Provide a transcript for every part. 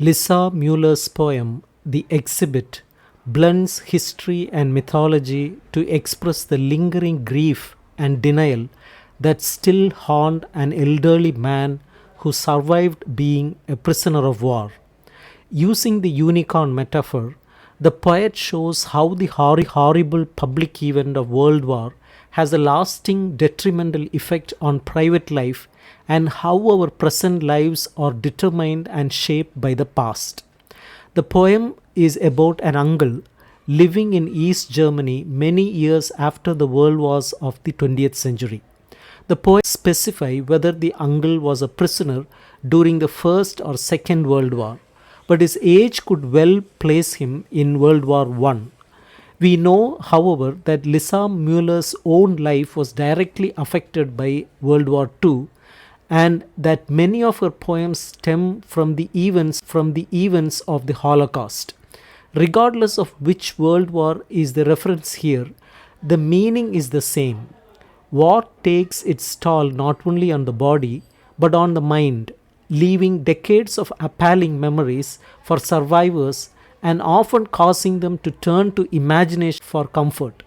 Lisel Mueller's poem, The Exhibit, blends history and mythology to express the lingering grief and denial that still haunt an elderly man who survived being a prisoner of war. Using the unicorn metaphor, the poet shows how the horrible public event of World War has a lasting detrimental effect on private life and how our present lives are determined and shaped by the past. The poem is about an uncle living in East Germany many years after the world wars of the 20th century. The poet specify whether the uncle was a prisoner during the First or Second World War, but his age could well place him in World War I. We know, however, that Lisel Mueller's own life was directly affected by World War II and that many of her poems stem from the events of the Holocaust. Regardless of which world war is the reference here, the meaning is the same. War takes its toll not only on the body but on the mind, leaving decades of appalling memories for survivors and often causing them to turn to imagination for comfort.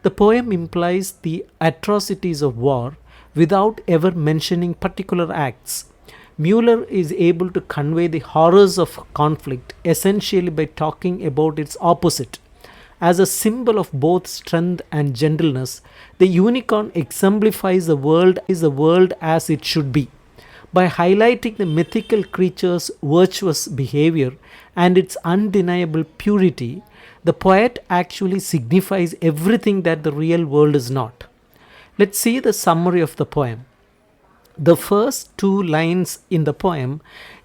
The poem implies the atrocities of war without ever mentioning particular acts. Mueller is able to convey the horrors of conflict essentially by talking about its opposite. As a symbol of both strength and gentleness, the unicorn exemplifies the world as it should be. By highlighting the mythical creature's virtuous behavior and its undeniable purity, the poet actually signifies everything that the real world is not. Let's see the summary of the poem. The first two lines in the poem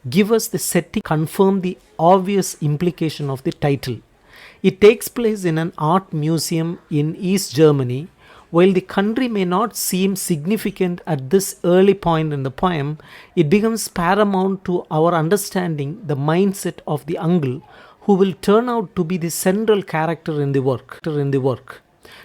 give us the setting, confirm the obvious implication of the title. It takes place in an art museum in East Germany. While the country may not seem significant at this early point in the poem, it becomes paramount to our understanding the mindset of the uncle who will turn out to be the central character in the work.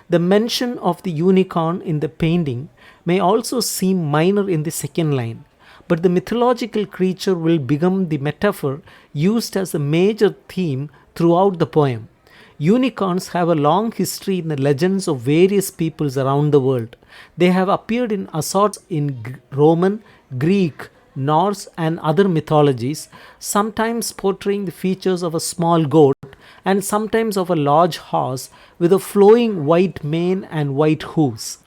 The mention of the unicorn in the painting may also seem minor in the second line, but the mythological creature will become the metaphor used as a major theme throughout the poem. Unicorns have a long history in the legends of various peoples around the world. They have appeared in assorts in Roman, Greek, Norse, and other mythologies, sometimes portraying the features of a small goat and sometimes of a large horse with a flowing white mane and white hooves.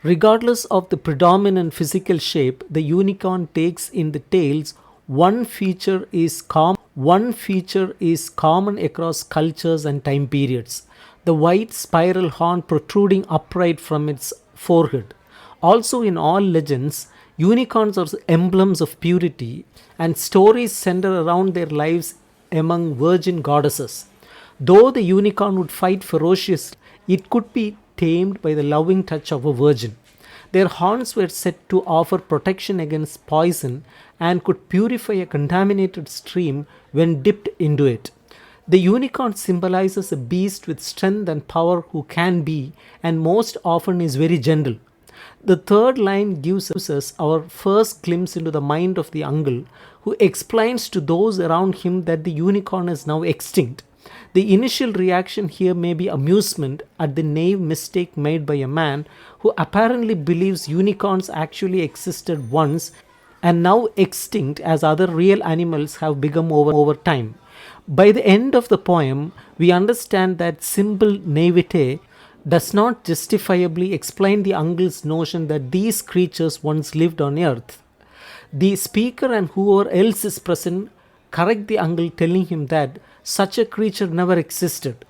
Regardless of the predominant physical shape the unicorn takes in the tales, one feature is common across cultures and time periods: the white spiral horn protruding upright from its forehead. Also, in all legends, unicorns are emblems of purity, and stories center around their lives among virgin goddesses. Though the unicorn would fight ferociously, it could be tamed by the loving touch of a virgin. Their horns were said to offer protection against poison and could purify a contaminated stream when dipped into it. The unicorn symbolizes a beast with strength and power who can be, and most often is very gentle. The third line gives us our first glimpse into the mind of the uncle, who explains to those around him that the unicorn is now extinct. The initial reaction here may be amusement at the naive mistake made by a man who apparently believes unicorns actually existed once and now extinct as other real animals have become over time. By the end of the poem, we understand that simple naivete does not justifiably explain the uncle's notion that these creatures once lived on earth. The speaker and whoever else is present correct the uncle, telling him that such a creature never existed.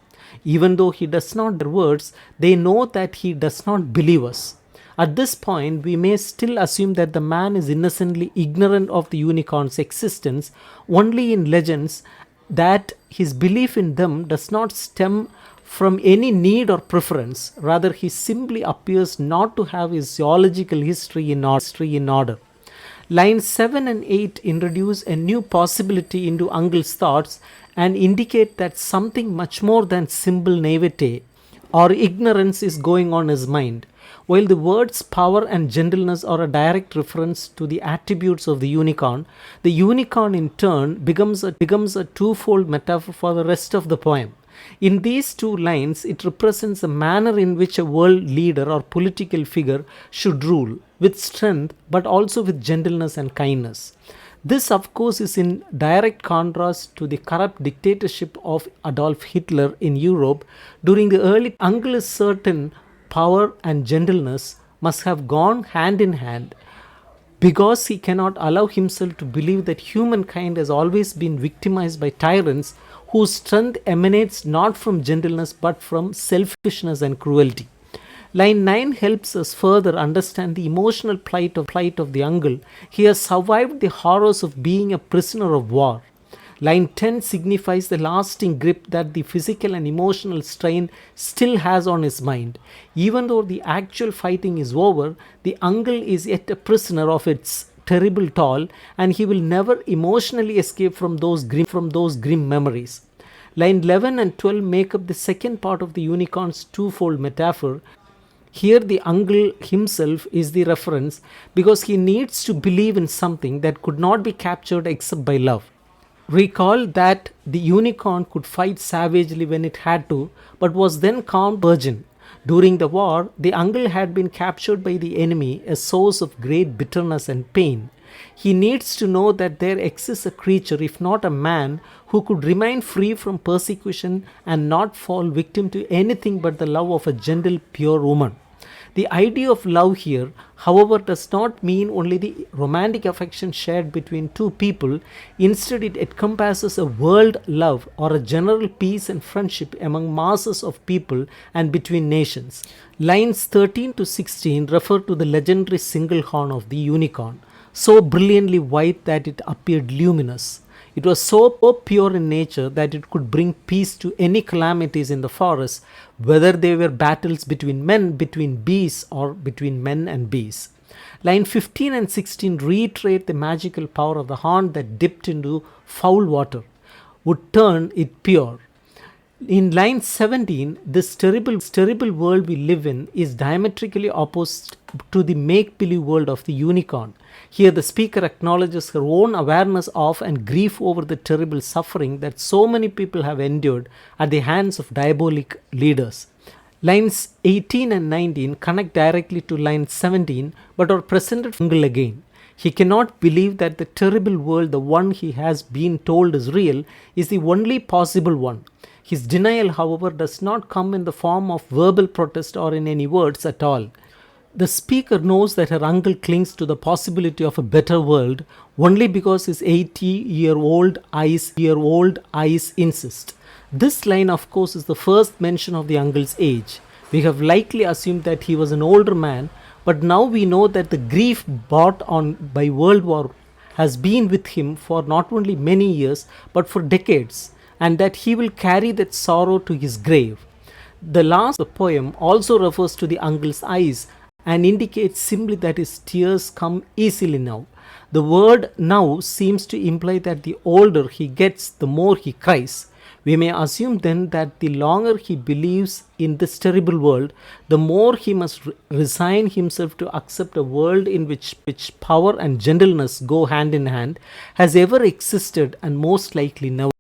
Even though he does not their words, they know that he does not believe us. At this point, we may still assume that the man is innocently ignorant of the unicorn's existence only in legends, that his belief in them does not stem from any need or preference. Rather, he simply appears not to have his zoological history in order. Lines 7 and 8 introduce a new possibility into Uncle's thoughts and indicate that something much more than simple naivete or ignorance is going on in his mind. While the words power and gentleness are a direct reference to the attributes of the unicorn in turn becomes a twofold metaphor for the rest of the poem. In these two lines, it represents the manner in which a world leader or political figure should rule, with strength but also with gentleness and kindness. This, of course, is in direct contrast to the corrupt dictatorship of Adolf Hitler in Europe during the early. Uncle is certain power and gentleness must have gone hand in hand because he cannot allow himself to believe that humankind has always been victimized by tyrants whose strength emanates not from gentleness but from selfishness and cruelty. Line 9 helps us further understand the emotional plight of the uncle. He has survived the horrors of being a prisoner of war. Line 10 signifies the lasting grip that the physical and emotional strain still has on his mind. Even though the actual fighting is over, the uncle is yet a prisoner of its terrible toll, and he will never emotionally escape from those grim memories. Line 11 and 12 make up the second part of the unicorn's twofold metaphor. Here, the uncle himself is the reference because he needs to believe in something that could not be captured except by love. Recall that the unicorn could fight savagely when it had to, but was then calm virgin. During the war, the uncle had been captured by the enemy, a source of great bitterness and pain. He needs to know that there exists a creature, if not a man, who could remain free from persecution and not fall victim to anything but the love of a gentle, pure woman. The idea of love here, however, does not mean only the romantic affection shared between two people. Instead, it encompasses a world love or a general peace and friendship among masses of people and between nations. Lines 13 to 16 refer to the legendary single horn of the unicorn, so brilliantly white that it appeared luminous. It was so pure in nature that it could bring peace to any calamities in the forest, whether they were battles between men, between beasts, or between men and beasts. Line 15 and 16 reiterate the magical power of the horn that dipped into foul water would turn it pure. In line 17, this terrible world we live in is diametrically opposite to the make-believe world of the unicorn. Here the speaker acknowledges her own awareness of and grief over the terrible suffering that so many people have endured at the hands of diabolic leaders. Lines 18 and 19 connect directly to line 17 but are presented from Uncle again. He cannot believe that the terrible world, the one he has been told is real, is the only possible one. His denial, however, does not come in the form of verbal protest or in any words at all. The speaker knows that her uncle clings to the possibility of a better world only because his 80-year-old eyes insist. This line, of course, is the first mention of the uncle's age. We have likely assumed that he was an older man, but now we know that the grief brought on by World War has been with him for not only many years but for decades, and that he will carry that sorrow to his grave. The last of the poem also refers to the uncle's eyes and indicates simply that his tears come easily now. The word now seems to imply that the older he gets, the more he cries. We may assume then that the longer he believes in this terrible world, the more he must resign himself to accept a world in which power and gentleness go hand in hand, has ever existed and most likely never